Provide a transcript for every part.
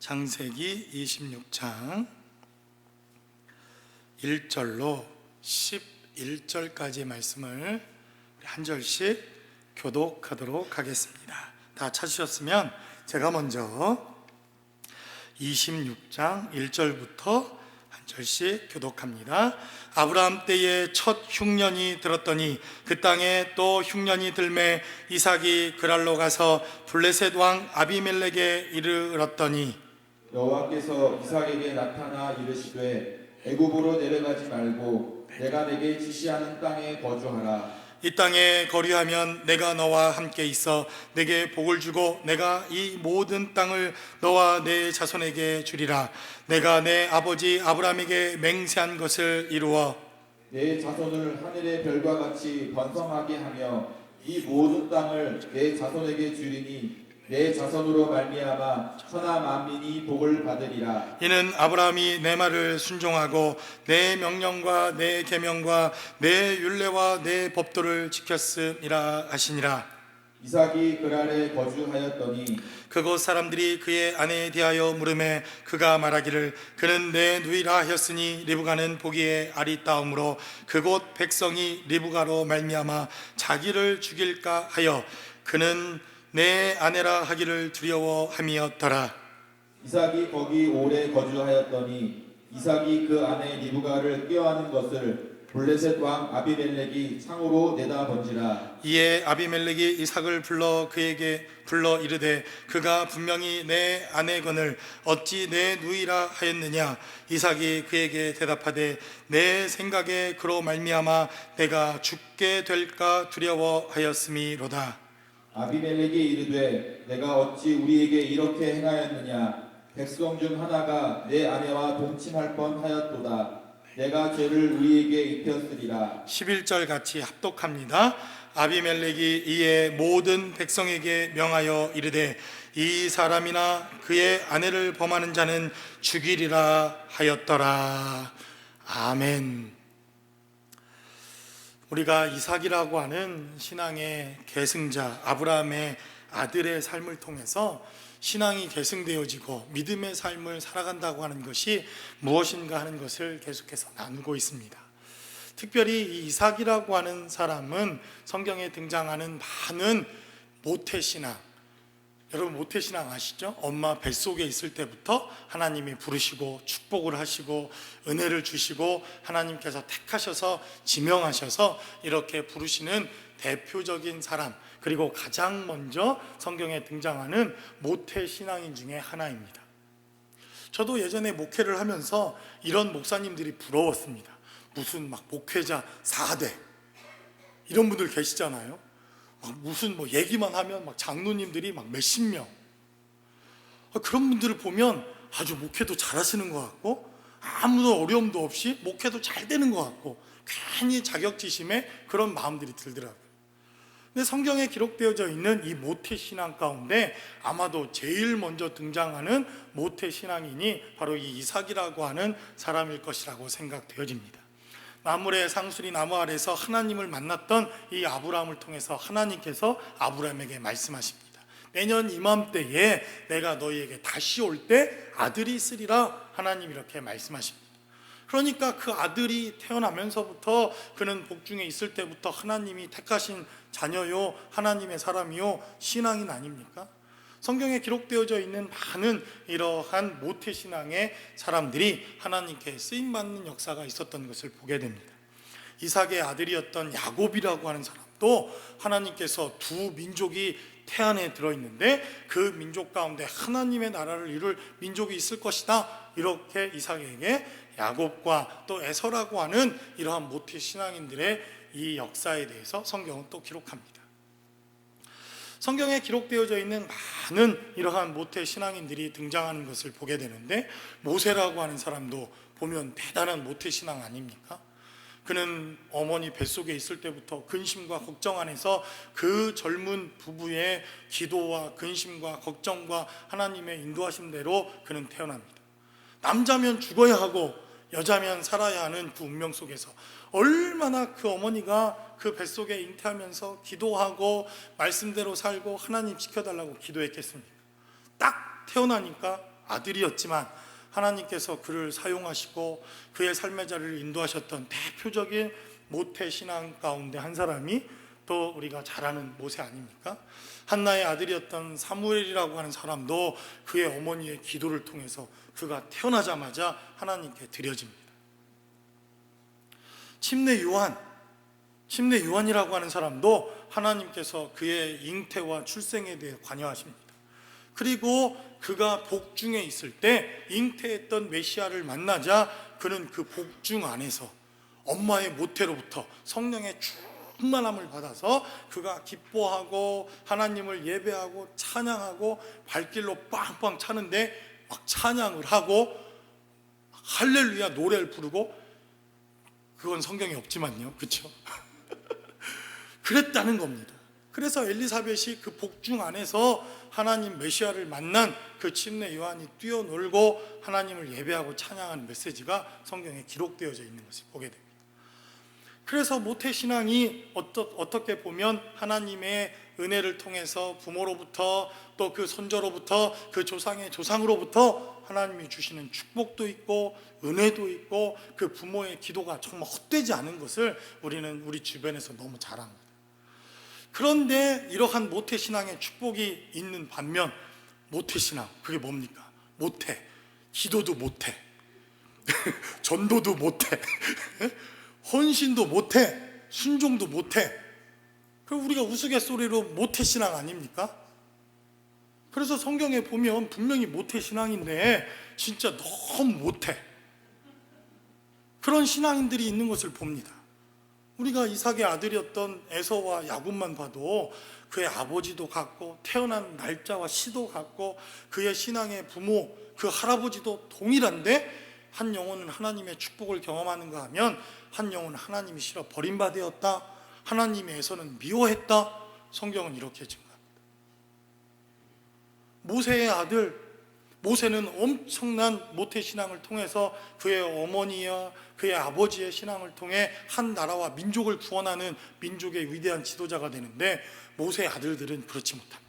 창세기 26장 1절로 11절까지 말씀을 한 절씩 교독하도록 하겠습니다. 다 찾으셨으면 제가 먼저 26장 1절부터 한 절씩 교독합니다. 아브라함 때에 첫 흉년이 들었더니 그 땅에 또 흉년이 들매 이삭이 그랄로 가서 블레셋 왕 아비멜렉에 이르렀더니 여호와께서 이삭에게 나타나 이르시되 애굽으로 내려가지 말고 내가 내게 지시하는 땅에 거주하라. 이 땅에 거류하면 내가 너와 함께 있어 내게 복을 주고 내가 이 모든 땅을 너와 내 자손에게 주리라. 내가 내 아버지 아브라함에게 맹세한 것을 이루어 내 자손을 하늘의 별과 같이 번성하게 하며 이 모든 땅을 내 자손에게 주리니 내 자손으로 말미암아 천하 만민이 복을 받으리라. 이는 아브라함이 내 말을 순종하고 내 명령과 내 계명과 내 율례와 내 법도를 지켰음이라 하시니라. 이삭이 그랄에 거주하였더니 그곳 사람들이 그의 아내에 대하여 물으매 그가 말하기를 그는 내 누이라 하였으니 리브가는 보기에 아리따움으로 그곳 백성이 리브가로 말미암아 자기를 죽일까 하여 그는 내 아내라 하기를 두려워함이었더라. 이삭이 거기 오래 거주하였더니 이삭이 그 아내 리브가를 꾀하는 것을 블레셋 왕 아비멜렉이 창으로 내다본지라. 이에 아비멜렉이 이삭을 불러 그에게 불러 이르되 그가 분명히 내 아내거늘 어찌 내 누이라 하였느냐. 이삭이 그에게 대답하되 내 생각에 그로 말미암아 내가 죽게 될까 두려워하였음이로다. 아비멜렉이 이르되 내가 어찌 우리에게 이렇게 행하였느냐. 백성 중 하나가 내 아내와 동침할 뻔하였도다. 내가 죄를 우리에게 입혔으리라. 11절 같이 합독합니다. 아비멜렉이 이에 모든 백성에게 명하여 이르되 이 사람이나 그의 아내를 범하는 자는 죽이리라 하였더라. 아멘. 우리가 이삭이라고 하는 신앙의 계승자 아브라함의 아들의 삶을 통해서 신앙이 계승되어지고 믿음의 삶을 살아간다고 하는 것이 무엇인가 하는 것을 계속해서 나누고 있습니다. 특별히 이 이삭이라고 하는 사람은 성경에 등장하는 많은 모태신앙, 여러분 모태신앙 아시죠? 엄마 뱃속에 있을 때부터 하나님이 부르시고 축복을 하시고 은혜를 주시고 하나님께서 택하셔서 지명하셔서 이렇게 부르시는 대표적인 사람, 그리고 가장 먼저 성경에 등장하는 모태신앙인 중에 하나입니다. 저도 예전에 목회를 하면서 이런 목사님들이 부러웠습니다. 무슨 막 목회자 4대 이런 분들 계시잖아요. 막 무슨 뭐 얘기만 하면 막 장로님들이 막 몇십 명. 그런 분들을 보면 아주 목회도 잘하시는 것 같고 아무도 어려움도 없이 목회도 잘 되는 것 같고 괜히 자격지심에 그런 마음들이 들더라고요. 근데 성경에 기록되어져 있는 이 모태신앙 가운데 아마도 제일 먼저 등장하는 모태신앙인이 바로 이 이삭이라고 하는 사람일 것이라고 생각되어집니다. 나물의 상수리 나무 아래서 하나님을 만났던 이 아브라함을 통해서 하나님께서 아브라함에게 말씀하십니다. 내년 이맘때에 내가 너희에게 다시 올 때 아들이 있으리라 하나님 이렇게 말씀하십니다. 그러니까 그 아들이 태어나면서부터 그는 복중에 있을 때부터 하나님이 택하신 자녀요 하나님의 사람이요 신앙인 아닙니까? 성경에 기록되어져 있는 많은 이러한 모태신앙의 사람들이 하나님께 쓰임받는 역사가 있었던 것을 보게 됩니다. 이삭의 아들이었던 야곱이라고 하는 사람도 하나님께서 두 민족이 태안에 들어있는데 그 민족 가운데 하나님의 나라를 이룰 민족이 있을 것이다 이렇게 이삭에게 야곱과 또 에서라고 하는 이러한 모태신앙인들의 이 역사에 대해서 성경은 또 기록합니다. 성경에 기록되어져 있는 많은 이러한 모태신앙인들이 등장하는 것을 보게 되는데 모세라고 하는 사람도 보면 대단한 모태신앙 아닙니까? 그는 어머니 뱃속에 있을 때부터 근심과 걱정 안에서 그 젊은 부부의 기도와 근심과 걱정과 하나님의 인도하심대로 그는 태어납니다. 남자면 죽어야 하고 여자면 살아야 하는 그 운명 속에서 얼마나 그 어머니가 그 뱃속에 잉태하면서 기도하고 말씀대로 살고 하나님 지켜달라고 기도했겠습니까? 딱 태어나니까 아들이었지만 하나님께서 그를 사용하시고 그의 삶의 자리를 인도하셨던 대표적인 모태 신앙 가운데 한 사람이 또 우리가 잘 아는 모세 아닙니까? 한나의 아들이었던 사무엘이라고 하는 사람도 그의 어머니의 기도를 통해서 그가 태어나자마자 하나님께 드려집니다. 침례 요한이라고 하는 사람도 하나님께서 그의 잉태와 출생에 대해 관여하십니다. 그리고 그가 복중에 있을 때 잉태했던 메시아를 만나자 그는 그 복중 안에서 엄마의 모태로부터 성령의 충만함을 받아서 그가 기뻐하고 하나님을 예배하고 찬양하고 발길로 빵빵 차는데 막 찬양을 하고 할렐루야 노래를 부르고, 그건 성경에 없지만요, 그렇죠? 그랬다는 겁니다. 그래서 엘리사벳이 그 복중 안에서 하나님 메시아를 만난 그 침례 요한이 뛰어놀고 하나님을 예배하고 찬양하는 메시지가 성경에 기록되어져 있는 것을 보게 됩니다. 그래서 모태신앙이 어떻게 보면 하나님의 은혜를 통해서 부모로부터 또 그 손자로부터 그 조상의 조상으로부터 하나님이 주시는 축복도 있고 은혜도 있고 그 부모의 기도가 정말 헛되지 않은 것을 우리는 우리 주변에서 너무 잘 압니다. 그런데 이러한 모태신앙의 축복이 있는 반면 모태신앙, 그게 뭡니까? 모태, 기도도 못해, 전도도 못해, 헌신도 못해, 순종도 못해. 그럼 우리가 우스갯소리로 모태신앙 아닙니까? 그래서 성경에 보면 분명히 모태신앙인데 진짜 너무 못해, 그런 신앙인들이 있는 것을 봅니다. 우리가 이삭의 아들이었던 에서와 야곱만 봐도 그의 아버지도 같고 태어난 날짜와 시도 같고 그의 신앙의 부모 그 할아버지도 동일한데 한 영혼은 하나님의 축복을 경험하는가 하면 한 영혼은 하나님이 싫어 버림받았다, 하나님의 에서는 미워했다. 성경은 이렇게 증가합니다. 모세의 아들 모세는 엄청난 모태신앙을 통해서 그의 어머니와 그의 아버지의 신앙을 통해 한 나라와 민족을 구원하는 민족의 위대한 지도자가 되는데 모세의 아들들은 그렇지 못합니다.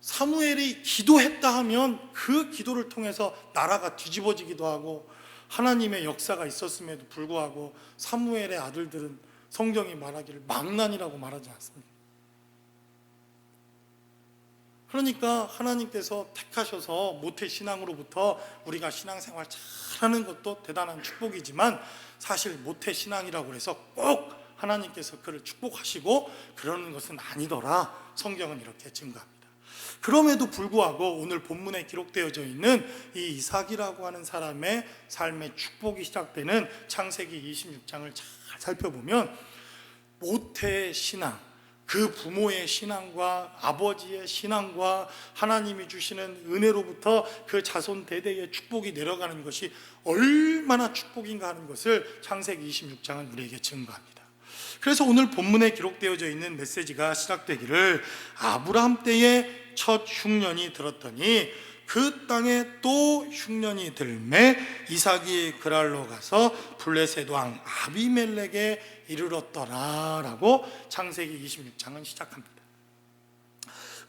사무엘이 기도했다 하면 그 기도를 통해서 나라가 뒤집어지기도 하고 하나님의 역사가 있었음에도 불구하고 사무엘의 아들들은 성경이 말하기를 망난이라고 말하지 않습니다. 그러니까 하나님께서 택하셔서 모태신앙으로부터 우리가 신앙생활 잘하는 것도 대단한 축복이지만 사실 모태신앙이라고 해서 꼭 하나님께서 그를 축복하시고 그러는 것은 아니더라. 성경은 이렇게 증거합니다. 그럼에도 불구하고 오늘 본문에 기록되어져 있는 이 이삭이라고 하는 사람의 삶의 축복이 시작되는 창세기 26장을 잘 살펴보면 모태의 신앙, 그 부모의 신앙과 아버지의 신앙과 하나님이 주시는 은혜로부터 그 자손 대대의 축복이 내려가는 것이 얼마나 축복인가 하는 것을 창세기 26장은 우리에게 증거합니다. 그래서 오늘 본문에 기록되어져 있는 메시지가 시작되기를 아브라함 때에 첫 흉년이 들었더니 그 땅에 또 흉년이 들매 이삭이 그랄로 가서 블레셋 왕 아비멜렉에 이르렀더라 라고 창세기 26장은 시작합니다.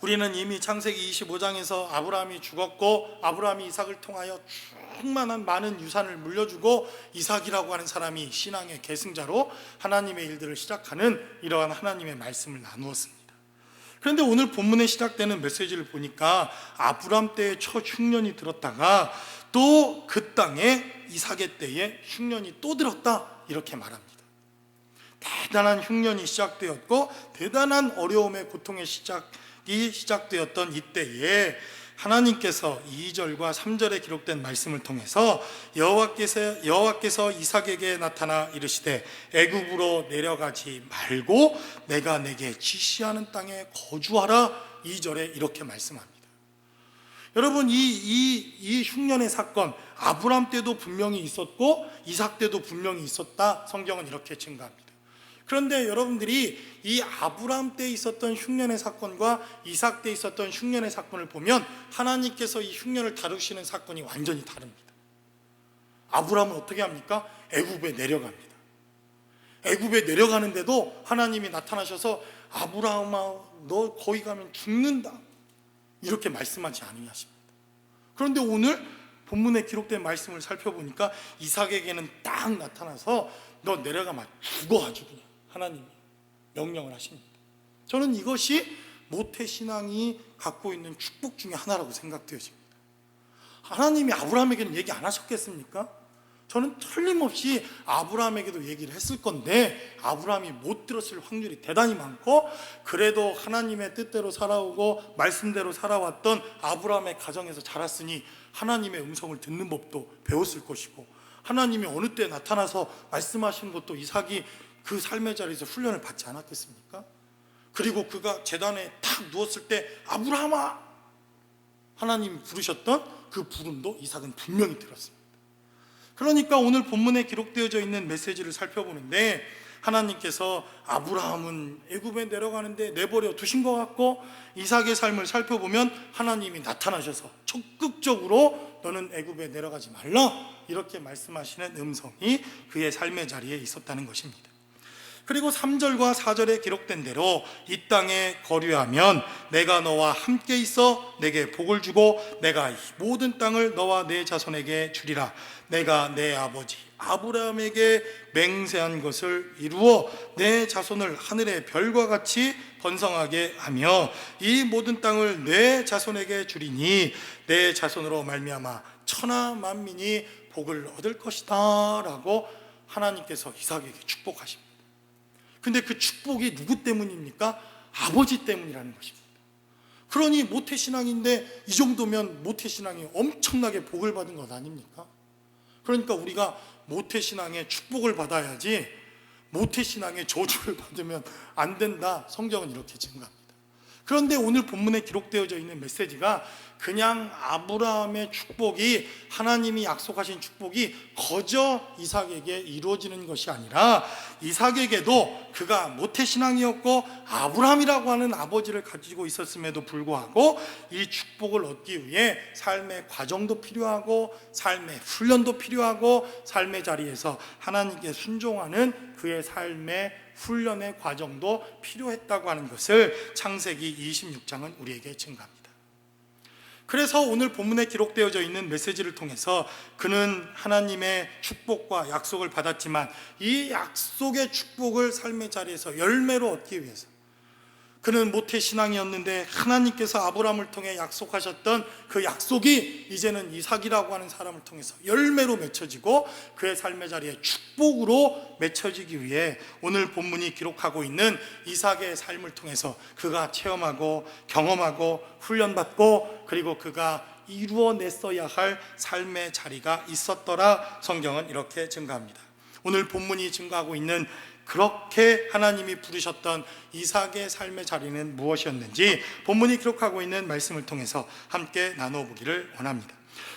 우리는 이미 창세기 25장에서 아브라함이 죽었고 아브라함이 이삭을 통하여 충만한 많은 유산을 물려주고 이삭이라고 하는 사람이 신앙의 계승자로 하나님의 일들을 시작하는 이러한 하나님의 말씀을 나누었습니다. 그런데 오늘 본문에 시작되는 메시지를 보니까 아브라함 때에 첫 흉년이 들었다가 또 그 땅에 이삭의 때에 흉년이 또 들었다 이렇게 말합니다. 대단한 흉년이 시작되었고 대단한 어려움의 고통의 시작이 시작되었던 이때에 하나님께서 2절과 3절에 기록된 말씀을 통해서 여호와께서 이삭에게 나타나 이르시되 애굽으로 내려가지 말고 내가 내게 지시하는 땅에 거주하라. 2절에 이렇게 말씀합니다. 여러분 이 흉년의 사건 아브람 때도 분명히 있었고 이삭 때도 분명히 있었다. 성경은 이렇게 증거합니다. 그런데 여러분들이 이 아브라함 때 있었던 흉년의 사건과 이삭 때 있었던 흉년의 사건을 보면 하나님께서 이 흉년을 다루시는 사건이 완전히 다릅니다. 아브라함은 어떻게 합니까? 애굽에 내려갑니다. 애굽에 내려가는데도 하나님이 나타나셔서 아브라함아 너 거기 가면 죽는다. 이렇게 말씀하지 않으냐 싶습니다. 그런데 오늘 본문에 기록된 말씀을 살펴보니까 이삭에게는 딱 나타나서 너 내려가면 죽어 아주 그냥 하나님이 명령을 하십니다. 저는 이것이 모태신앙이 갖고 있는 축복 중에 하나라고 생각되어집니다. 하나님이 아브라함에게는 얘기 안 하셨겠습니까? 저는 틀림없이 아브라함에게도 얘기를 했을 건데 아브라함이 못 들었을 확률이 대단히 많고, 그래도 하나님의 뜻대로 살아오고 말씀대로 살아왔던 아브라함의 가정에서 자랐으니 하나님의 음성을 듣는 법도 배웠을 것이고, 하나님이 어느 때 나타나서 말씀하신 것도 이삭이 그 삶의 자리에서 훈련을 받지 않았겠습니까? 그리고 그가 제단에 탁 누웠을 때 아브라함아 하나님이 부르셨던 그 부름도 이삭은 분명히 들었습니다. 그러니까 오늘 본문에 기록되어져 있는 메시지를 살펴보는데, 하나님께서 아브라함은 애굽에 내려가는데 내버려 두신 것 같고, 이삭의 삶을 살펴보면 하나님이 나타나셔서 적극적으로 너는 애굽에 내려가지 말라 이렇게 말씀하시는 음성이 그의 삶의 자리에 있었다는 것입니다. 그리고 3절과 4절에 기록된 대로 이 땅에 거류하면 내가 너와 함께 있어 내게 복을 주고 내가 이 모든 땅을 너와 내 자손에게 주리라. 내가 내 아버지 아브라함에게 맹세한 것을 이루어 내 자손을 하늘의 별과 같이 번성하게 하며 이 모든 땅을 내 자손에게 주리니 내 자손으로 말미암아 천하 만민이 복을 얻을 것이다 라고 하나님께서 이삭에게 축복하십니다. 근데 그 축복이 누구 때문입니까? 아버지 때문이라는 것입니다. 그러니 모태신앙인데 이 정도면 모태신앙이 엄청나게 복을 받은 것 아닙니까? 그러니까 우리가 모태신앙의 축복을 받아야지 모태신앙의 저주를 받으면 안 된다, 성경은 이렇게 증가합니다. 그런데 오늘 본문에 기록되어져 있는 메시지가 그냥 아브라함의 축복이, 하나님이 약속하신 축복이 거저 이삭에게 이루어지는 것이 아니라 이삭에게도 그가 모태신앙이었고 아브라함이라고 하는 아버지를 가지고 있었음에도 불구하고 이 축복을 얻기 위해 삶의 과정도 필요하고 삶의 훈련도 필요하고 삶의 자리에서 하나님께 순종하는 그의 삶의 훈련의 과정도 필요했다고 하는 것을 창세기 26장은 우리에게 증가합니다. 그래서 오늘 본문에 기록되어져 있는 메시지를 통해서 그는 하나님의 축복과 약속을 받았지만 이 약속의 축복을 삶의 자리에서 열매로 얻기 위해서, 그는 모태신앙이었는데 하나님께서 아브라함을 통해 약속하셨던 그 약속이 이제는 이삭이라고 하는 사람을 통해서 열매로 맺혀지고 그의 삶의 자리에 축복으로 맺혀지기 위해 오늘 본문이 기록하고 있는 이삭의 삶을 통해서 그가 체험하고 경험하고 훈련받고 그리고 그가 이루어냈어야 할 삶의 자리가 있었더라. 성경은 이렇게 증가합니다. 오늘 본문이 증가하고 있는 그렇게 하나님이 부르셨던 이삭의 삶의 자리는 무엇이었는지 본문이 기록하고 있는 말씀을 통해서 함께 나눠보기를 원합니다.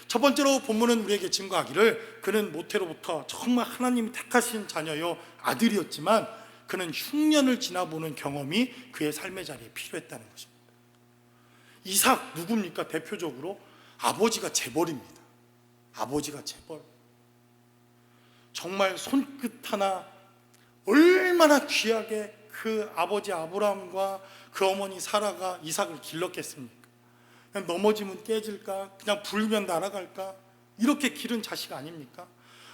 첫 번째로 본문은 우리에게 증거하기를 그는 모태로부터 정말 하나님이 택하신 자녀요 아들이었지만 그는 흉년을 지나보는 경험이 그의 삶의 자리에 필요했다는 것입니다. 이삭 누굽니까? 대표적으로 아버지가 재벌입니다. 아버지가 재벌. 정말 손끝 하나 얼마나 귀하게 그 아버지 아브라함과 그 어머니 사라가 이삭을 길렀겠습니까? 그냥 넘어지면 깨질까? 그냥 불면 날아갈까? 이렇게 기른 자식 아닙니까?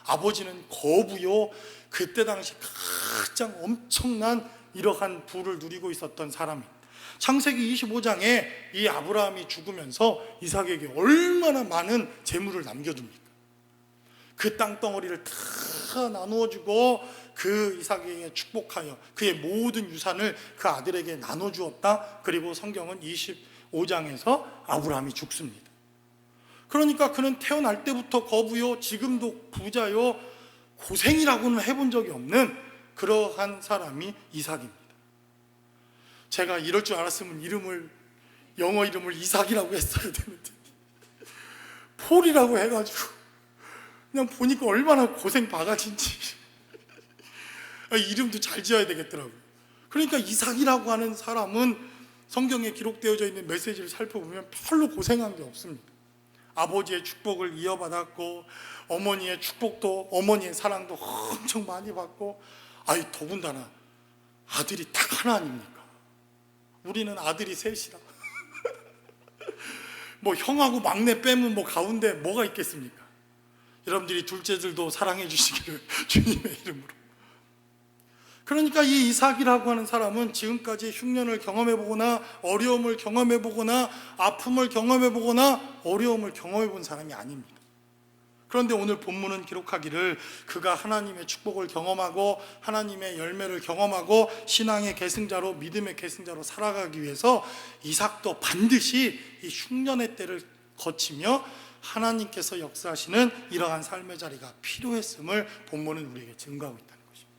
아버지는 거부요, 그때 당시 가장 엄청난 이러한 부를 누리고 있었던 사람입니다. 창세기 25장에 이 아브라함이 죽으면서 이삭에게 얼마나 많은 재물을 남겨둡니까? 그 땅덩어리를 다 나누어주고 그 이삭에게 축복하여 그의 모든 유산을 그 아들에게 나눠주었다. 그리고 성경은 25장에서 아브라함이 죽습니다. 그러니까 그는 태어날 때부터 거부요, 지금도 부자요, 고생이라고는 해본 적이 없는 그러한 사람이 이삭입니다. 제가 이럴 줄 알았으면 영어 이름을 이삭이라고 했어야 되는데 폴이라고 해가지고 그냥 보니까 얼마나 고생 바가지인지 이름도 잘 지어야 되겠더라고요. 그러니까 이삭이라고 하는 사람은 성경에 기록되어져 있는 메시지를 살펴보면 별로 고생한 게 없습니다. 아버지의 축복을 이어받았고 어머니의 축복도, 어머니의 사랑도 엄청 많이 받고, 더군다나 아들이 딱 하나 아닙니까? 우리는 아들이 셋이라 뭐 형하고 막내 빼면 뭐 가운데 뭐가 있겠습니까? 여러분들이 둘째들도 사랑해 주시기를 주님의 이름으로. 그러니까 이 이삭이라고 하는 사람은 지금까지 흉년을 경험해보거나 어려움을 경험해보거나 아픔을 경험해보거나 어려움을 경험해본 사람이 아닙니다. 그런데 오늘 본문은 기록하기를 그가 하나님의 축복을 경험하고 하나님의 열매를 경험하고 신앙의 계승자로, 믿음의 계승자로 살아가기 위해서 이삭도 반드시 이 흉년의 때를 거치며 하나님께서 역사하시는 이러한 삶의 자리가 필요했음을 본문은 우리에게 증거하고 있다는 것입니다.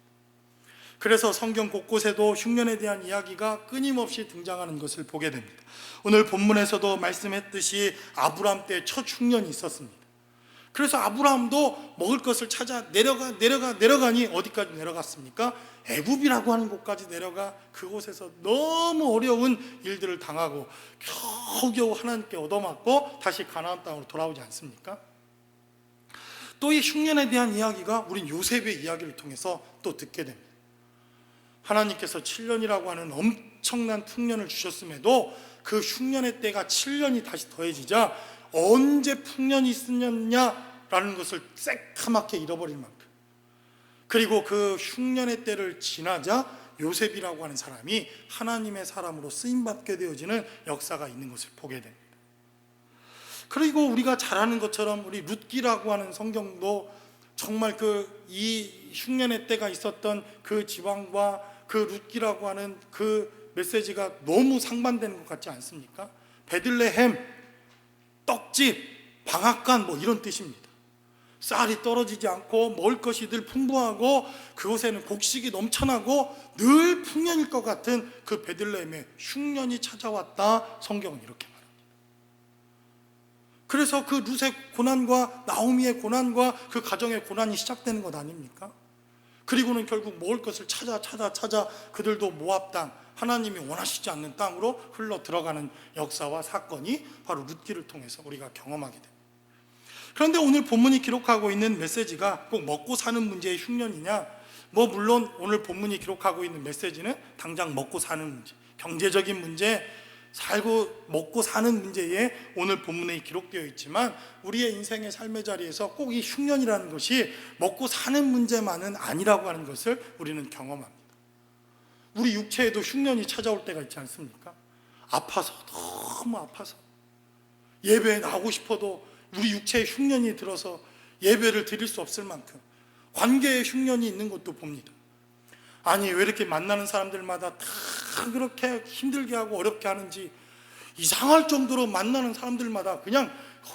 그래서 성경 곳곳에도 흉년에 대한 이야기가 끊임없이 등장하는 것을 보게 됩니다. 오늘 본문에서도 말씀했듯이 아브람 때 첫 흉년이 있었습니다. 그래서 아브라함도 먹을 것을 찾아 내려가니 어디까지 내려갔습니까? 애굽이라고 하는 곳까지 내려가 그곳에서 너무 어려운 일들을 당하고 겨우겨우 하나님께 얻어맞고 다시 가나안 땅으로 돌아오지 않습니까? 또 이 흉년에 대한 이야기가 우린 요셉의 이야기를 통해서 또 듣게 됩니다. 하나님께서 7년이라고 하는 엄청난 풍년을 주셨음에도 그 흉년의 때가 7년이 다시 더해지자 언제 풍년이 있었냐라는 것을 새카맣게 잃어버릴 만큼, 그리고 그 흉년의 때를 지나자 요셉이라고 하는 사람이 하나님의 사람으로 쓰임받게 되어지는 역사가 있는 것을 보게 됩니다. 그리고 우리가 잘 아는 것처럼 우리 룻기라고 하는 성경도 정말 이 흉년의 때가 있었던 그 지방과 그 룻기라고 하는 그 메시지가 너무 상반되는 것 같지 않습니까? 베들레헴, 떡집, 방앗간 뭐 이런 뜻입니다. 쌀이 떨어지지 않고 먹을 것이 늘 풍부하고 그곳에는 곡식이 넘쳐나고 늘 풍년일 것 같은 그 베들레헴에 흉년이 찾아왔다, 성경은 이렇게 말합니다. 그래서 그 룻의 고난과 나오미의 고난과 그 가정의 고난이 시작되는 것 아닙니까? 그리고는 결국 먹을 것을 찾아 그들도 모압 땅, 하나님이 원하시지 않는 땅으로 흘러 들어가는 역사와 사건이 바로 룻기를 통해서 우리가 경험하게 됩니다. 그런데 오늘 본문이 기록하고 있는 메시지가 꼭 먹고 사는 문제의 흉년이냐? 뭐 물론 오늘 본문이 기록하고 있는 메시지는 당장 먹고 사는 문제, 경제적인 문제, 살고 먹고 사는 문제에 오늘 본문에 기록되어 있지만 우리의 인생의 삶의 자리에서 꼭 이 흉년이라는 것이 먹고 사는 문제만은 아니라고 하는 것을 우리는 경험합니다. 우리 육체에도 흉년이 찾아올 때가 있지 않습니까? 아파서, 너무 아파서 예배에 나오고 싶어도 우리 육체에 흉년이 들어서 예배를 드릴 수 없을 만큼 관계에 흉년이 있는 것도 봅니다. 아니 왜 이렇게 만나는 사람들마다 다 그렇게 힘들게 하고 어렵게 하는지, 이상할 정도로 만나는 사람들마다 그냥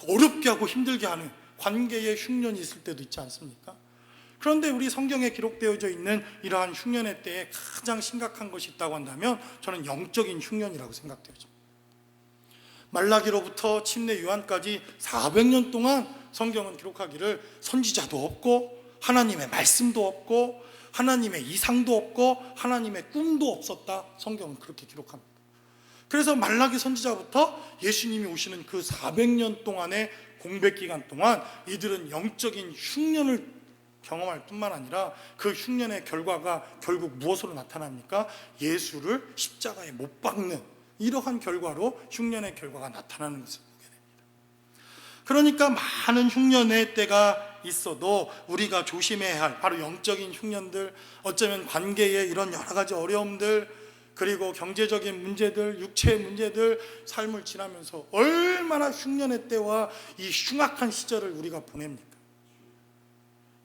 어렵게 하고 힘들게 하는 관계에 흉년이 있을 때도 있지 않습니까? 그런데 우리 성경에 기록되어져 있는 이러한 흉년의 때에 가장 심각한 것이 있다고 한다면 저는 영적인 흉년이라고 생각되어집니다. 말라기로부터 침례 요한까지 400년 동안 성경은 기록하기를 선지자도 없고 하나님의 말씀도 없고 하나님의 이상도 없고 하나님의 꿈도 없었다, 성경은 그렇게 기록합니다. 그래서 말라기 선지자부터 예수님이 오시는 그 400년 동안의 공백 기간 동안 이들은 영적인 흉년을 경험할 뿐만 아니라 그 흉년의 결과가 결국 무엇으로 나타납니까? 예수를 십자가에 못 박는 이러한 결과로 흉년의 결과가 나타나는 것을 보게 됩니다. 그러니까 많은 흉년의 때가 있어도 우리가 조심해야 할 바로 영적인 흉년들, 어쩌면 관계에 이런 여러 가지 어려움들, 그리고 경제적인 문제들, 육체의 문제들, 삶을 지나면서 얼마나 흉년의 때와 이 흉악한 시절을 우리가 보냅니까?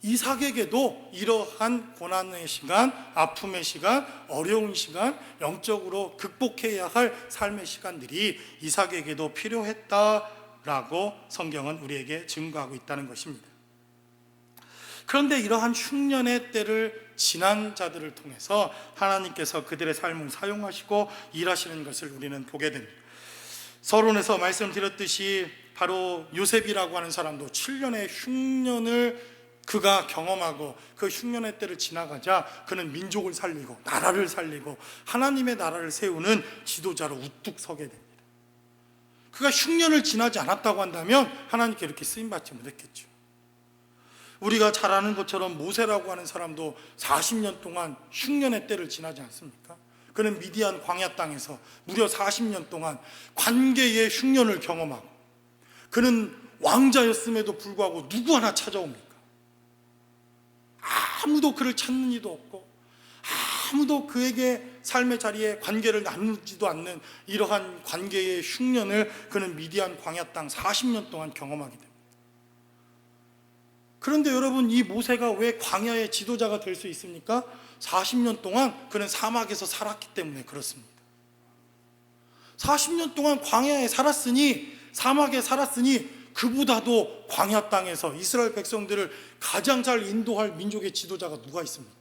이삭에게도 이러한 고난의 시간, 아픔의 시간, 어려운 시간, 영적으로 극복해야 할 삶의 시간들이 이삭에게도 필요했다라고 성경은 우리에게 증거하고 있다는 것입니다. 그런데 이러한 흉년의 때를 지난 자들을 통해서 하나님께서 그들의 삶을 사용하시고 일하시는 것을 우리는 보게 됩니다. 서론에서 말씀드렸듯이 바로 요셉이라고 하는 사람도 7년의 흉년을 그가 경험하고 그 흉년의 때를 지나가자 그는 민족을 살리고 나라를 살리고 하나님의 나라를 세우는 지도자로 우뚝 서게 됩니다. 그가 흉년을 지나지 않았다고 한다면 하나님께 이렇게 쓰임받지 못했겠죠. 우리가 잘 아는 것처럼 모세라고 하는 사람도 40년 동안 흉년의 때를 지나지 않습니까? 그는 미디안 광야 땅에서 무려 40년 동안 관계의 흉년을 경험하고 그는 왕자였음에도 불구하고 누구 하나 찾아옵니까? 아무도 그를 찾는 이도 없고 아무도 그에게 삶의 자리에 관계를 나누지도 않는 이러한 관계의 흉년을 그는 미디안 광야 땅 40년 동안 경험하게 됩니다. 그런데 여러분, 이 모세가 왜 광야의 지도자가 될 수 있습니까? 40년 동안 그는 사막에서 살았기 때문에 그렇습니다. 40년 동안 광야에 살았으니, 사막에 살았으니 그보다도 광야 땅에서 이스라엘 백성들을 가장 잘 인도할 민족의 지도자가 누가 있습니까?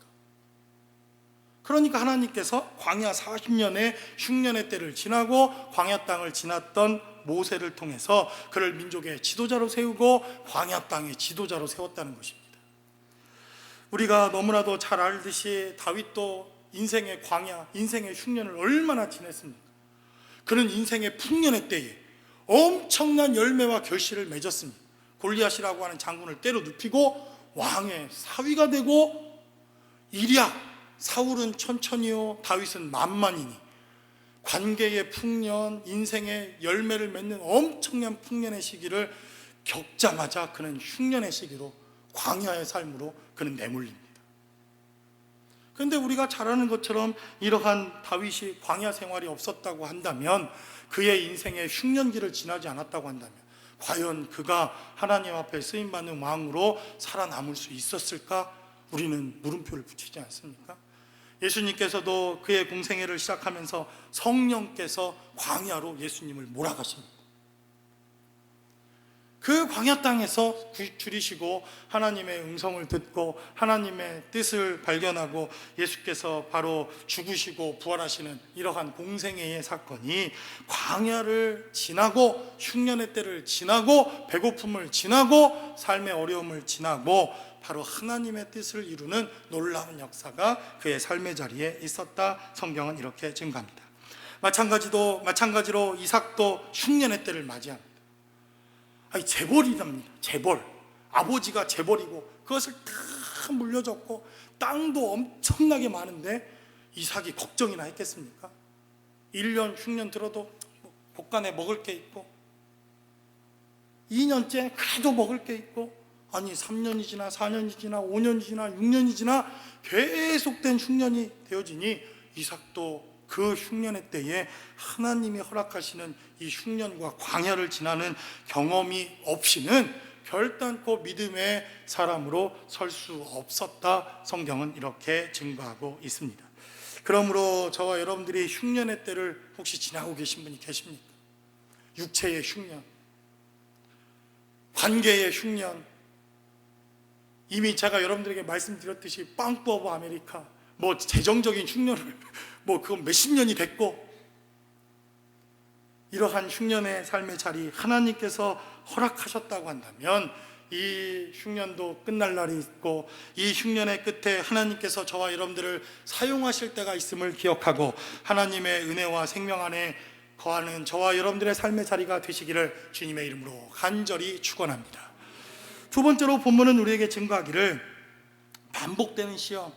그러니까 하나님께서 광야 40년의 흉년의 때를 지나고 광야 땅을 지났던 모세를 통해서 그를 민족의 지도자로 세우고 광야 땅의 지도자로 세웠다는 것입니다. 우리가 너무나도 잘 알듯이 다윗도 인생의 광야, 인생의 흉년을 얼마나 지냈습니까? 그는 인생의 풍년의 때에 엄청난 열매와 결실을 맺었습니다. 골리앗이라고 하는 장군을 때려 눕히고 왕의 사위가 되고, 일이야 사울은 천천히요 다윗은 만만이니, 관계의 풍년, 인생의 열매를 맺는 엄청난 풍년의 시기를 겪자마자 그는 흉년의 시기로, 광야의 삶으로 그는 내몰립니다. 그런데 우리가 잘 아는 것처럼 이러한 다윗이 광야 생활이 없었다고 한다면, 그의 인생의 흉년기를 지나지 않았다고 한다면, 과연 그가 하나님 앞에 쓰임받는 왕으로 살아남을 수 있었을까? 우리는 물음표를 붙이지 않습니까? 예수님께서도 그의 공생애를 시작하면서 성령께서 광야로 예수님을 몰아가십니다. 그 광야 땅에서 줄이시고 하나님의 음성을 듣고 하나님의 뜻을 발견하고 예수께서 바로 죽으시고 부활하시는 이러한 공생애의 사건이 광야를 지나고 흉년의 때를 지나고 배고픔을 지나고 삶의 어려움을 지나고 바로 하나님의 뜻을 이루는 놀라운 역사가 그의 삶의 자리에 있었다. 성경은 이렇게 증거합니다. 마찬가지로 이삭도 흉년의 때를 맞이합니다. 재벌이랍니다. 재벌. 아버지가 재벌이고 그것을 다 물려줬고 땅도 엄청나게 많은데 이삭이 걱정이나 했겠습니까? 1년 흉년 들어도 곳간에 먹을 게 있고 2년째 그래도 먹을 게 있고, 아니 3년이 지나 4년이 지나 5년이 지나 6년이 지나 계속된 흉년이 되어지니 이삭도 그 흉년의 때에 하나님이 허락하시는 이 흉년과 광야를 지나는 경험이 없이는 결단코 믿음의 사람으로 설 수 없었다. 성경은 이렇게 증거하고 있습니다. 그러므로 저와 여러분들이 흉년의 때를 혹시 지나고 계신 분이 계십니까? 육체의 흉년, 관계의 흉년, 이미 제가 여러분들에게 말씀드렸듯이 빵꾸 오브 아메리카, 재정적인 흉년을 그건 몇십 년이 됐고, 이러한 흉년의 삶의 자리 하나님께서 허락하셨다고 한다면 이 흉년도 끝날 날이 있고, 이 흉년의 끝에 하나님께서 저와 여러분들을 사용하실 때가 있음을 기억하고 하나님의 은혜와 생명 안에 거하는 저와 여러분들의 삶의 자리가 되시기를 주님의 이름으로 간절히 축원합니다. 두 번째로 본문은 우리에게 증거하기를 반복되는 시험,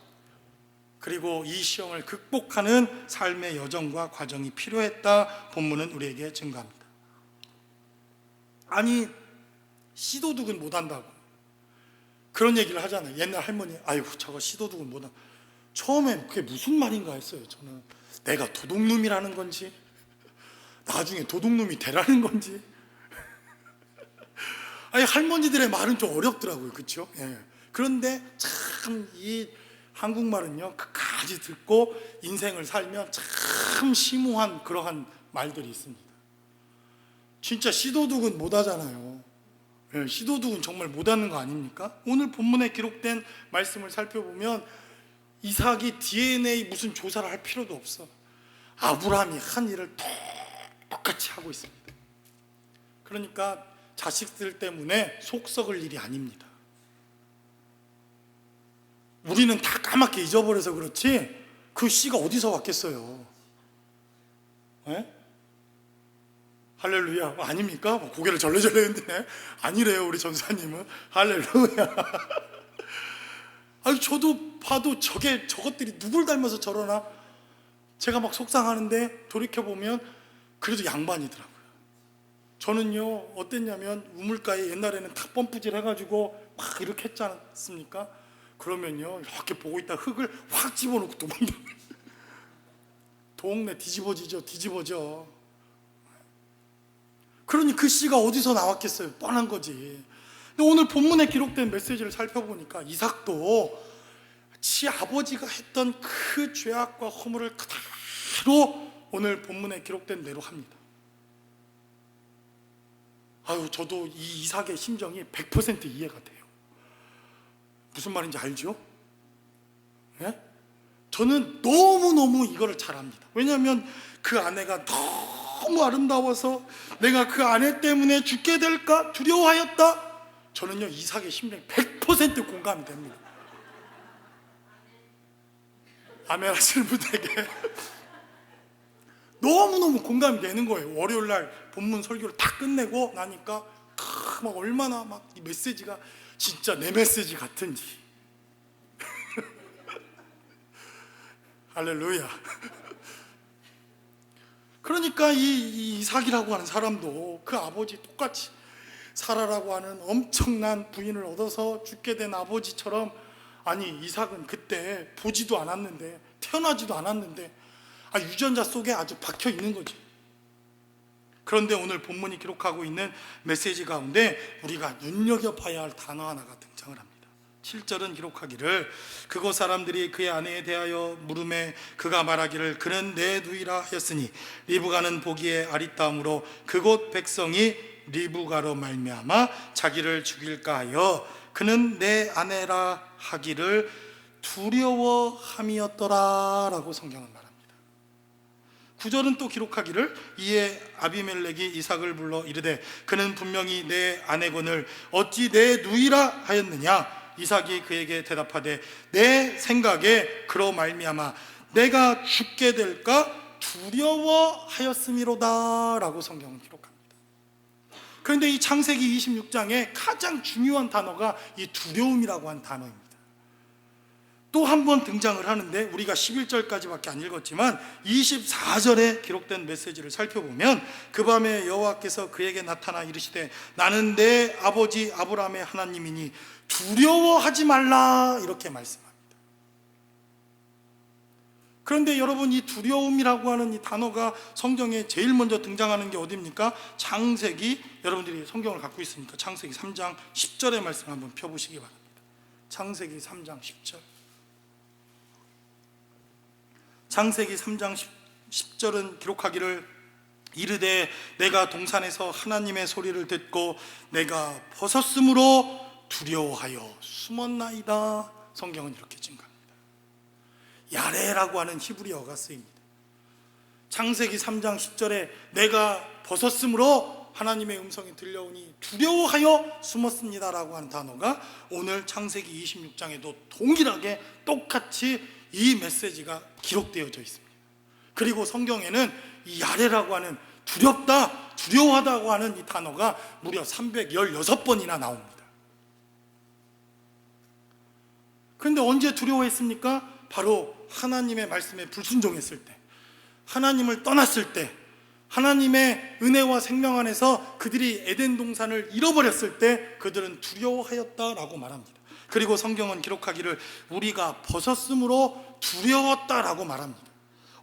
그리고 이 시험을 극복하는 삶의 여정과 과정이 필요했다. 본문은 우리에게 증거합니다. 아니 시도둑은 못한다고 그런 얘기를 하잖아요. 옛날 할머니, 아이고 저거 시도둑은 못한다. 처음엔 그게 무슨 말인가 했어요. 저는 내가 도둑놈이라는 건지 나중에 도둑놈이 되라는 건지. 아니 할머니들의 말은 좀 어렵더라고요. 그렇죠? 예. 그런데 참 이 한국말은요, 끝까지 듣고 인생을 살면 참 심오한 그러한 말들이 있습니다. 진짜 시도둑은 못하잖아요. 예, 시도둑은 정말 못하는 거 아닙니까? 오늘 본문에 기록된 말씀을 살펴보면 이삭이 DNA 무슨 조사를 할 필요도 없어. 아브라함이 한 일을 똑같이 하고 있습니다. 그러니까 자식들 때문에 속 썩을 일이 아닙니다. 우리는 다 까맣게 잊어버려서 그렇지 그 씨가 어디서 왔겠어요? 네? 할렐루야. 아닙니까? 고개를 절레절레 흔드네. 아니래요, 우리 전사님은. 할렐루야. 아니 저도 봐도 저것들이 누굴 닮아서 저러나 제가 막 속상하는데 돌이켜보면 그래도 양반이더라고요. 저는요 어땠냐면 우물가에 옛날에는 탁 펌프질 해가지고 막 이렇게 했지 않습니까? 그러면요 이렇게 보고 있다 흙을 확 집어넣고 도망가. 동네 뒤집어져. 그러니 그 씨가 어디서 나왔겠어요? 뻔한 거지. 근데 오늘 본문에 기록된 메시지를 살펴보니까 이삭도 지 아버지가 했던 그 죄악과 허물을 그대로 오늘 본문에 기록된 대로 합니다. 아유, 저도 이 이삭의 심정이 100% 이해가 돼요. 무슨 말인지 알죠? 예? 저는 너무너무 이거를 잘 압니다. 왜냐하면 그 아내가 너무 아름다워서 내가 그 아내 때문에 죽게 될까 두려워하였다. 저는요 이삭의 심정이 100% 공감이 됩니다. 아멘 하시는 분들에게 너무너무 공감이 되는 거예요. 월요일날 본문 설교를 다 끝내고 나니까 막 얼마나 막 이 메시지가 진짜 내 메시지 같은지. 할렐루야. 그러니까 이 이삭이라고 하는 사람도 그 아버지 똑같이 사라라고 하는 엄청난 부인을 얻어서 죽게 된 아버지처럼, 아니 이삭은 그때 보지도 않았는데 태어나지도 않았는데 유전자 속에 아주 박혀 있는 거지. 그런데 오늘 본문이 기록하고 있는 메시지 가운데 우리가 눈여겨봐야 할 단어 하나가 등장을 합니다. 7절은 기록하기를 그곳 사람들이 그의 아내에 대하여 물음에 그가 말하기를 그는 내 누이라 하였으니 리브가는 보기에 아리따움으로 그곳 백성이 리브가로 말미암아 자기를 죽일까 하여 그는 내 아내라 하기를 두려워함이었더라 라고 성경은 말합니다. 9절은 또 기록하기를 이에 아비멜렉이 이삭을 불러 이르되 그는 분명히 내 아내거늘 어찌 내 누이라 하였느냐. 이삭이 그에게 대답하되 내 생각에 그로 말미암아 내가 죽게 될까 두려워하였음이로다 라고 성경은 기록합니다. 그런데 이 창세기 26장에 가장 중요한 단어가 이 두려움이라고 하는 단어입니다. 또 한 번 등장을 하는데 우리가 11절까지밖에 안 읽었지만 24절에 기록된 메시지를 살펴보면 그 밤에 여호와께서 그에게 나타나 이르시되 나는 내 아버지 아브라함의 하나님이니 두려워하지 말라 이렇게 말씀합니다. 그런데 여러분 이 두려움이라고 하는 이 단어가 성경에 제일 먼저 등장하는 게 어디입니까? 창세기, 여러분들이 성경을 갖고 있으니까 창세기 3장 10절의 말씀 한번 펴보시기 바랍니다. 창세기 3장 10절. 창세기 3장 10절은 기록하기를 이르되 내가 동산에서 하나님의 소리를 듣고 내가 벗었으므로 두려워하여 숨었나이다. 성경은 이렇게 증가합니다. 야레라고 하는 히브리어가 쓰입니다. 창세기 3장 10절에 내가 벗었으므로 하나님의 음성이 들려오니 두려워하여 숨었습니다라고 하는 단어가 오늘 창세기 26장에도 동일하게 똑같이 이 메시지가 기록되어져 있습니다. 그리고 성경에는 이 야레라고 하는 두렵다, 두려워하다고 하는 이 단어가 무려 316번이나 나옵니다. 그런데 언제 두려워했습니까? 바로 하나님의 말씀에 불순종했을 때, 하나님을 떠났을 때, 하나님의 은혜와 생명 안에서 그들이 에덴 동산을 잃어버렸을 때 그들은 두려워하였다라고 말합니다. 그리고 성경은 기록하기를 우리가 벗었으므로 두려웠다라고 말합니다.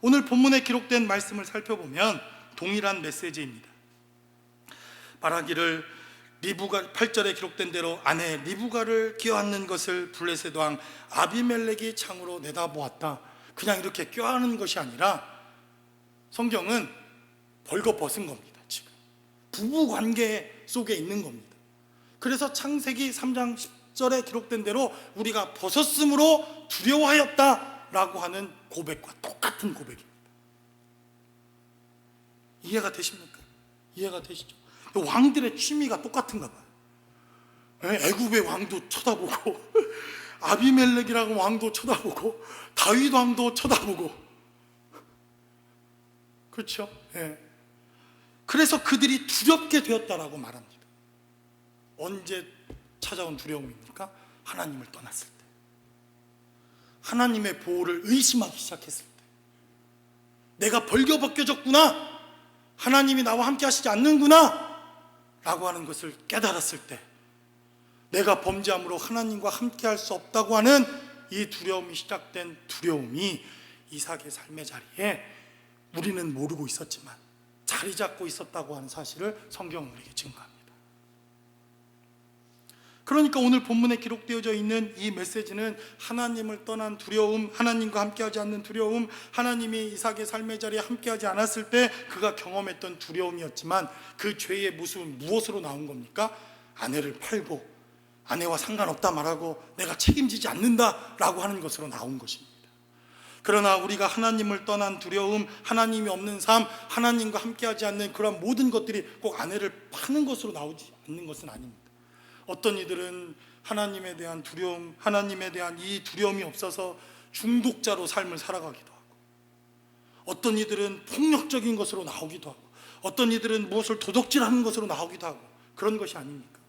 오늘 본문에 기록된 말씀을 살펴보면 동일한 메시지입니다. 말하기를 리브가 8절에 기록된 대로 아내 리브가를 껴안는 것을 블레셋 왕 아비멜렉이 창으로 내다보았다. 그냥 이렇게 껴안는 것이 아니라 성경은 벌거벗은 겁니다. 지금 부부 관계 속에 있는 겁니다. 그래서 창세기 3장 10절에 기록된 대로 우리가 벗었으므로 두려워하였다라고 하는 고백과 똑같은 고백입니다. 이해가 되십니까? 이해가 되시죠? 왕들의 취미가 똑같은가 봐요. 애굽의 왕도 쳐다보고 아비멜렉이라고 왕도 쳐다보고 다윗 왕도 쳐다보고, 그렇죠? 그래서 그들이 두렵게 되었다라고 말합니다. 언제 찾아온 두려움입니까? 하나님을 떠났을 때, 하나님의 보호를 의심하기 시작했을 때, 내가 벌거벗겨졌구나, 하나님이 나와 함께 하시지 않는구나, 라고 하는 것을 깨달았을 때, 내가 범죄함으로 하나님과 함께 할 수 없다고 하는 이 두려움이 시작된 두려움이 이삭의 삶의 자리에 우리는 모르고 있었지만 자리 잡고 있었다고 하는 사실을 성경은 우리에게 증거합니다. 그러니까 오늘 본문에 기록되어져 있는 이 메시지는 하나님을 떠난 두려움, 하나님과 함께하지 않는 두려움, 하나님이 이삭의 삶의 자리에 함께하지 않았을 때 그가 경험했던 두려움이었지만, 그 죄의 모습은 무엇으로 나온 겁니까? 아내를 팔고 아내와 상관없다 말하고 내가 책임지지 않는다 라고 하는 것으로 나온 것입니다. 그러나 우리가 하나님을 떠난 두려움, 하나님이 없는 삶, 하나님과 함께하지 않는 그런 모든 것들이 꼭 아내를 파는 것으로 나오지 않는 것은 아닙니다. 어떤 이들은 하나님에 대한 두려움, 하나님에 대한 이 두려움이 없어서 중독자로 삶을 살아가기도 하고, 어떤 이들은 폭력적인 것으로 나오기도 하고, 어떤 이들은 무엇을 도둑질하는 것으로 나오기도 하고, 그런 것이 아닙니까?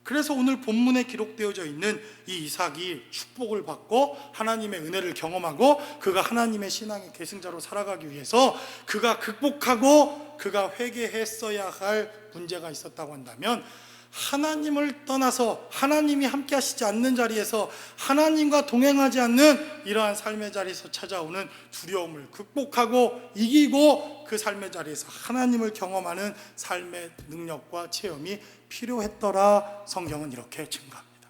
그래서 오늘 본문에 기록되어져 있는 이 이삭이 축복을 받고 하나님의 은혜를 경험하고 그가 하나님의 신앙의 계승자로 살아가기 위해서 그가 극복하고 그가 회개했어야 할 문제가 있었다고 한다면, 하나님을 떠나서 하나님이 함께 하시지 않는 자리에서 하나님과 동행하지 않는 이러한 삶의 자리에서 찾아오는 두려움을 극복하고 이기고 그 삶의 자리에서 하나님을 경험하는 삶의 능력과 체험이 필요했더라. 성경은 이렇게 증거합니다.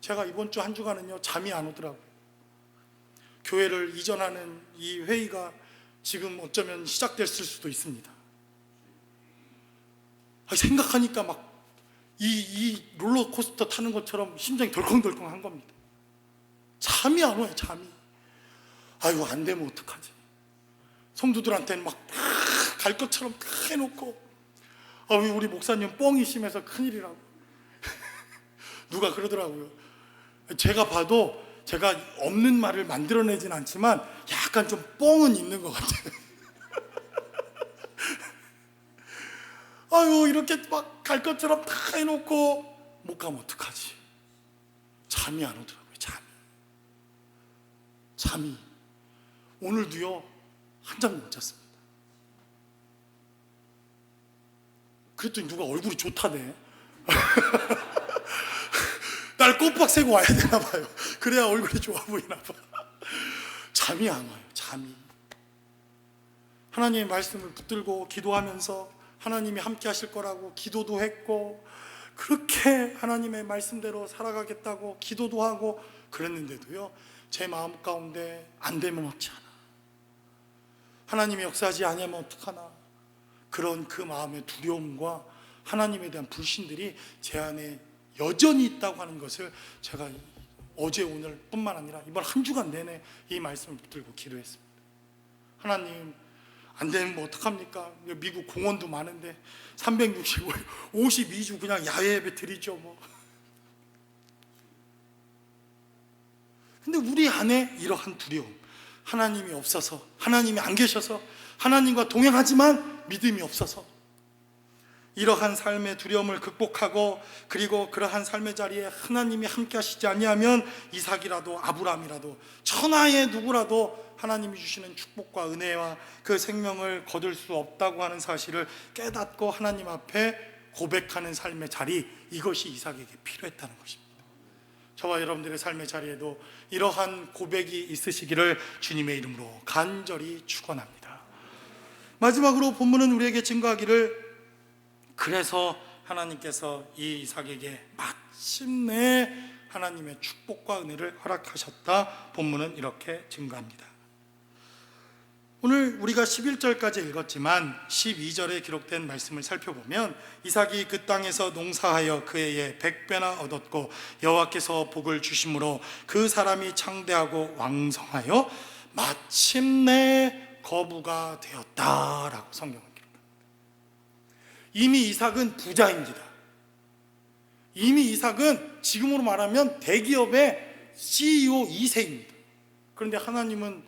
제가 이번 주 한 주간은요, 잠이 안 오더라고요. 교회를 이전하는 이 회의가 지금 어쩌면 시작됐을 수도 있습니다. 생각하니까 막 이 롤러코스터 타는 것처럼 심장이 덜컹덜컹 한 겁니다. 잠이 안 와요, 잠이. 아이고, 안 되면 어떡하지? 성도들한테는 막 갈 것처럼 다 해놓고, 우리 목사님 뻥이 심해서 큰일이라고. 누가 그러더라고요. 제가 봐도 제가 없는 말을 만들어내진 않지만 약간 좀 뻥은 있는 것 같아요. 이렇게 막 갈 것처럼 다 해놓고 못 가면 어떡하지? 잠이 안 오더라고요. 잠이. 오늘도요, 한 잠 못 잤습니다. 그랬더니 누가 얼굴이 좋다네. 날 꼬박 세고 와야 되나 봐요. 그래야 얼굴이 좋아 보이나 봐. 잠이 안 와요, 잠이. 하나님의 말씀을 붙들고 기도하면서 하나님이 함께 하실 거라고 기도도 했고, 그렇게 하나님의 말씀대로 살아가겠다고 기도도 하고 그랬는데도요, 제 마음 가운데 안 되면 어찌하나, 하나님이 역사하지 아니하면 어떡하나, 그런 그 마음의 두려움과 하나님에 대한 불신들이 제 안에 여전히 있다고 하는 것을 제가 어제 오늘 뿐만 아니라 이번 한 주간 내내 이 말씀을 붙들고 기도했습니다. 하나님, 안 되면 뭐 어떡합니까? 미국 공원도 많은데 365일 52주 그냥 야외 예배 드리죠 뭐. 근데 우리 안에 이러한 두려움, 하나님이 없어서, 하나님이 안 계셔서, 하나님과 동행하지만 믿음이 없어서, 이러한 삶의 두려움을 극복하고, 그리고 그러한 삶의 자리에 하나님이 함께 하시지 아니하면 이삭이라도 아브라함이라도 천하의 누구라도 하나님이 주시는 축복과 은혜와 그 생명을 거둘 수 없다고 하는 사실을 깨닫고 하나님 앞에 고백하는 삶의 자리, 이것이 이삭에게 필요했다는 것입니다. 저와 여러분들의 삶의 자리에도 이러한 고백이 있으시기를 주님의 이름으로 간절히 축원합니다. 마지막으로 본문은 우리에게 증거하기를, 그래서 하나님께서 이 이삭에게 마침내 하나님의 축복과 은혜를 허락하셨다. 본문은 이렇게 증거합니다. 오늘 우리가 11절까지 읽었지만 12절에 기록된 말씀을 살펴보면, 이삭이 그 땅에서 농사하여 그 해에 100배나 얻었고 여호와께서 복을 주심으로 그 사람이 창대하고 왕성하여 마침내 거부가 되었다라고 성경은 기록합니다. 이미 이삭은 부자입니다. 이미 이삭은 지금으로 말하면 대기업의 CEO 2세입니다. 그런데 하나님은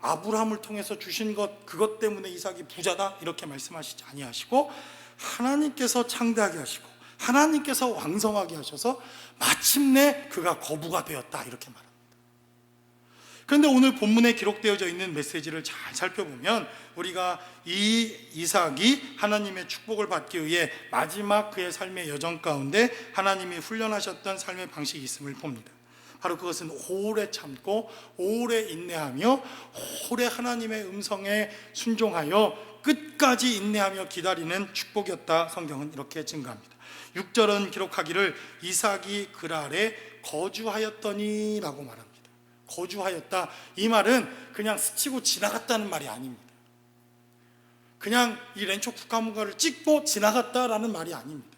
아브라함을 통해서 주신 것, 그것 때문에 이삭이 부자다 이렇게 말씀하시지 아니하시고, 하나님께서 창대하게 하시고 하나님께서 왕성하게 하셔서 마침내 그가 거부가 되었다 이렇게 말합니다. 그런데 오늘 본문에 기록되어져 있는 메시지를 잘 살펴보면 우리가 이 이삭이 하나님의 축복을 받기 위해 마지막 그의 삶의 여정 가운데 하나님이 훈련하셨던 삶의 방식이 있음을 봅니다. 바로 그것은 오래 참고 오래 인내하며 오래 하나님의 음성에 순종하여 끝까지 인내하며 기다리는 축복이었다. 성경은 이렇게 증가합니다. 6절은 기록하기를 이삭이 그랄에 거주하였더니 라고 말합니다. 거주하였다, 이 말은 그냥 스치고 지나갔다는 말이 아닙니다. 그냥 이 렌초 국가문가를 찍고 지나갔다라는 말이 아닙니다.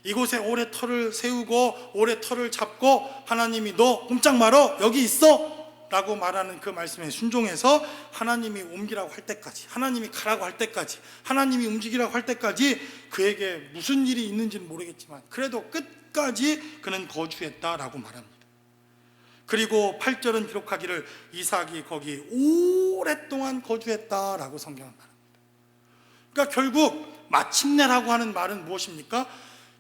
이곳에 오래 터를 세우고 오래 터를 잡고 하나님이 너 꼼짝 말어 여기 있어 라고 말하는 그 말씀에 순종해서 하나님이 옮기라고 할 때까지, 하나님이 가라고 할 때까지, 하나님이 움직이라고 할 때까지 그에게 무슨 일이 있는지는 모르겠지만 그래도 끝까지 그는 거주했다라고 말합니다. 그리고 8절은 기록하기를 이삭이 거기 오랫동안 거주했다라고 성경은 말합니다. 그러니까 결국 마침내라고 하는 말은 무엇입니까?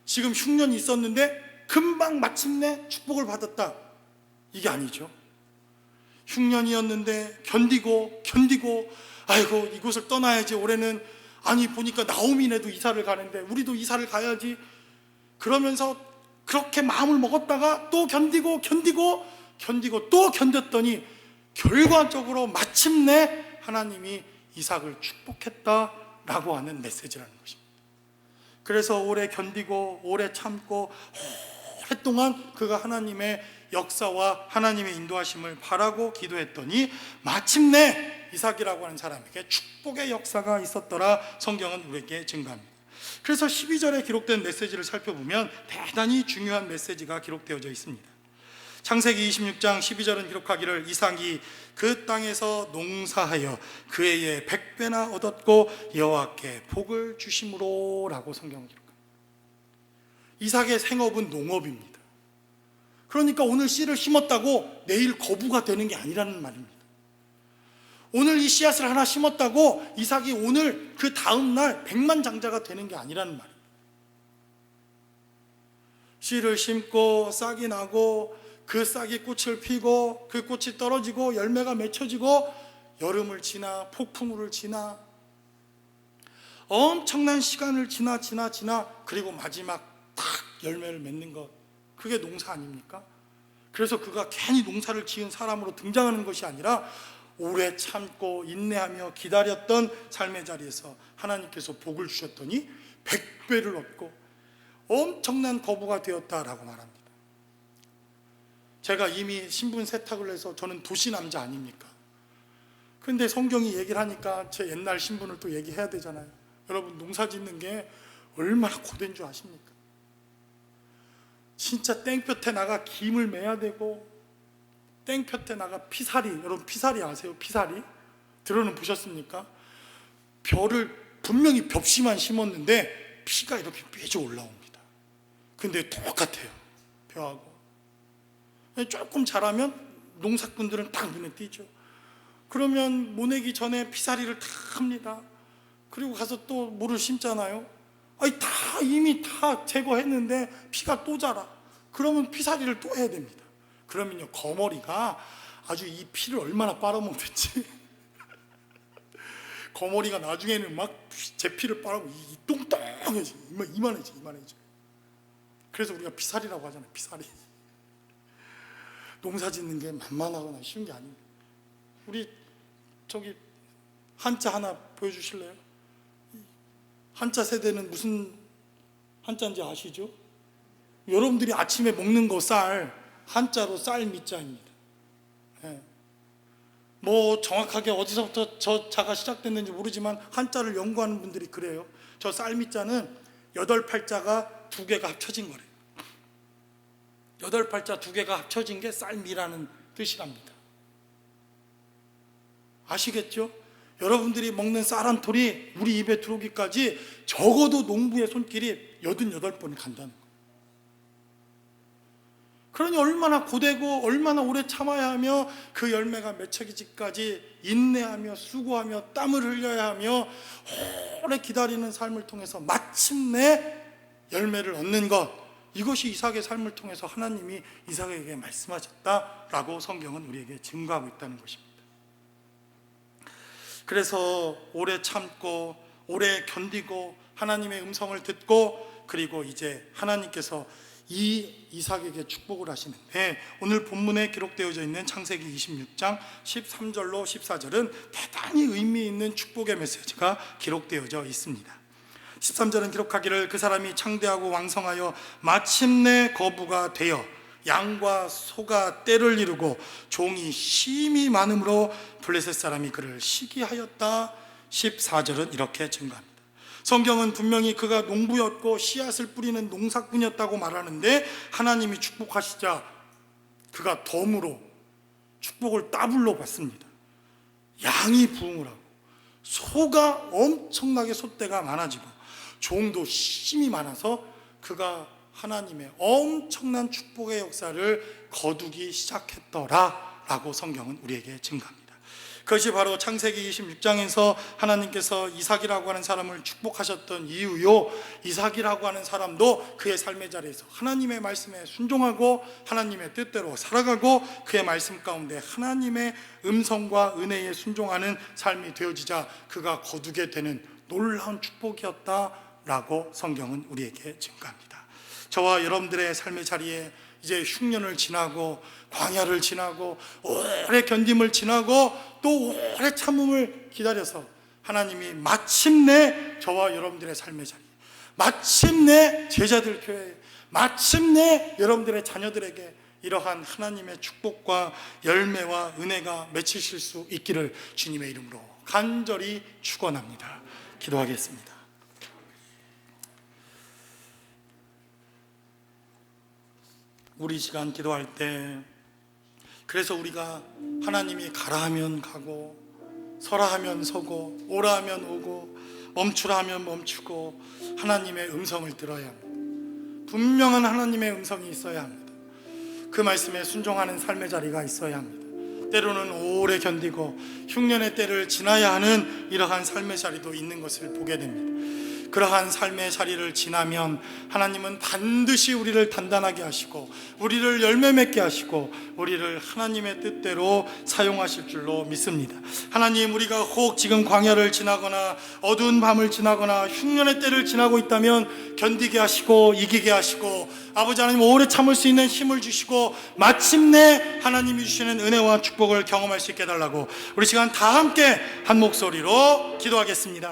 지금 흉년이 있었는데 금방 마침내 축복을 받았다, 이게 아니죠. 흉년이었는데 견디고 아이고 이곳을 떠나야지 올해는, 아니 보니까 나오미네도 이사를 가는데 우리도 이사를 가야지, 그러면서 그렇게 마음을 먹었다가 또 견디고 또 견뎠더니 결과적으로 마침내 하나님이 이삭을 축복했다라고 하는 메시지라는 것입니다. 그래서 오래 견디고 오래 참고 오랫동안 그가 하나님의 역사와 하나님의 인도하심을 바라고 기도했더니 마침내 이삭이라고 하는 사람에게 축복의 역사가 있었더라. 성경은 우리에게 증가합니다. 그래서 12절에 기록된 메시지를 살펴보면 대단히 중요한 메시지가 기록되어져 있습니다. 창세기 26장 12절은 기록하기를 이삭이 그 땅에서 농사하여 그 해에 100배나 얻었고 여호와께 복을 주심으로 라고 성경은 기록합니다. 이삭의 생업은 농업입니다. 그러니까 오늘 씨를 심었다고 내일 거부가 되는 게 아니라는 말입니다. 오늘 이 씨앗을 하나 심었다고 이삭이 오늘 그 다음 날 백만장자가 되는 게 아니라는 말입니다. 씨를 심고 싹이 나고 그 싹이 꽃을 피고 그 꽃이 떨어지고 열매가 맺혀지고 여름을 지나 폭풍우를 지나 엄청난 시간을 지나 그리고 마지막 딱 열매를 맺는 것, 그게 농사 아닙니까? 그래서 그가 괜히 농사를 지은 사람으로 등장하는 것이 아니라 오래 참고 인내하며 기다렸던 삶의 자리에서 하나님께서 복을 주셨더니 100배를 얻고 엄청난 거부가 되었다라고 말합니다. 제가 이미 신분 세탁을 해서 저는 도시 남자 아닙니까? 근데 성경이 얘기를 하니까 제 옛날 신분을 또 얘기해야 되잖아요. 여러분, 농사 짓는 게 얼마나 고된 줄 아십니까? 진짜 땡볕에 나가 김을 매야 되고 땡볕에 나가 피사리, 여러분 피사리 아세요? 피사리? 들어는 보셨습니까? 벼를 분명히 벽시만 심었는데 피가 이렇게 삐져 올라옵니다. 근데 똑같아요, 벼하고. 조금 자라면 농사꾼들은 딱 눈에 띄죠. 그러면 모내기 전에 피사리를 다 합니다. 그리고 가서 또 물을 심잖아요. 아니 다 이미 다 제거했는데 피가 또 자라. 그러면 피사리를 또 해야 됩니다. 그러면요, 거머리가 아주 이 피를 얼마나 빨아먹는지 거머리가 나중에는 막 제 피를 빨아먹고 이 똥똥해지, 이만해지. 그래서 우리가 피사리라고 하잖아요. 피사리. 농사 짓는 게 만만하거나 쉬운 게 아닙니다. 우리 저기 한자 하나 보여주실래요? 한자 세대는 무슨 한자인지 아시죠? 여러분들이 아침에 먹는 거 쌀, 한자로 쌀미자입니다. 네. 뭐 정확하게 어디서부터 저 자가 시작됐는지 모르지만 한자를 연구하는 분들이 그래요. 저 쌀미자는 8팔자가 2개가 합쳐진 거래요. 8팔자 2개가 합쳐진 게 쌀미라는 뜻이랍니다. 아시겠죠? 여러분들이 먹는 쌀 한 톨이 우리 입에 들어오기까지 적어도 농부의 손길이 88번이 간다는 거예요. 그러니 얼마나 고되고 얼마나 오래 참아야 하며 그 열매가 맺혀지기까지 인내하며 수고하며 땀을 흘려야 하며 오래 기다리는 삶을 통해서 마침내 열매를 얻는 것, 이것이 이삭의 삶을 통해서 하나님이 이삭에게 말씀하셨다라고 성경은 우리에게 증거하고 있다는 것입니다. 그래서 오래 참고 오래 견디고 하나님의 음성을 듣고, 그리고 이제 하나님께서 이 이삭에게 축복을 하시는데, 오늘 본문에 기록되어져 있는 창세기 26장 13절로 14절은 대단히 의미 있는 축복의 메시지가 기록되어져 있습니다. 13절은 기록하기를 그 사람이 창대하고 왕성하여 마침내 거부가 되어 양과 소가 떼를 이루고 종이 심히 많음으로 블레셋 사람이 그를 시기하였다. 14절은 이렇게 증거합니다. 성경은 분명히 그가 농부였고 씨앗을 뿌리는 농사꾼이었다고 말하는데, 하나님이 축복하시자 그가 덤으로 축복을 더블로 받습니다. 양이 부흥을 하고 소가 엄청나게 솥대가 많아지고 종도 심이 많아서 그가 하나님의 엄청난 축복의 역사를 거두기 시작했더라 라고 성경은 우리에게 증거합니다. 그것이 바로 창세기 26장에서 하나님께서 이삭이라고 하는 사람을 축복하셨던 이유요, 이삭이라고 하는 사람도 그의 삶의 자리에서 하나님의 말씀에 순종하고 하나님의 뜻대로 살아가고 그의 말씀 가운데 하나님의 음성과 은혜에 순종하는 삶이 되어지자 그가 거두게 되는 놀라운 축복이었다라고 성경은 우리에게 증거합니다. 저와 여러분들의 삶의 자리에 이제 흉년을 지나고 광야를 지나고 오래 견딤을 지나고 또 오래 참음을 기다려서 하나님이 마침내 저와 여러분들의 삶의 자리, 마침내 제자들 교회에, 마침내 여러분들의 자녀들에게 이러한 하나님의 축복과 열매와 은혜가 맺히실 수 있기를 주님의 이름으로 간절히 축원합니다. 기도하겠습니다. 우리 시간 기도할 때, 그래서 우리가 하나님이 가라 하면 가고 서라 하면 서고 오라 하면 오고 멈추라 하면 멈추고 하나님의 음성을 들어야 합니다. 분명한 하나님의 음성이 있어야 합니다. 그 말씀에 순종하는 삶의 자리가 있어야 합니다. 때로는 오래 견디고 흉년의 때를 지나야 하는 이러한 삶의 자리도 있는 것을 보게 됩니다. 그러한 삶의 자리를 지나면 하나님은 반드시 우리를 단단하게 하시고 우리를 열매 맺게 하시고 우리를 하나님의 뜻대로 사용하실 줄로 믿습니다. 하나님, 우리가 혹 지금 광야를 지나거나 어두운 밤을 지나거나 흉년의 때를 지나고 있다면 견디게 하시고 이기게 하시고 아버지 하나님 오래 참을 수 있는 힘을 주시고 마침내 하나님이 주시는 은혜와 축복을 경험할 수 있게 해달라고 우리 시간 다 함께 한 목소리로 기도하겠습니다.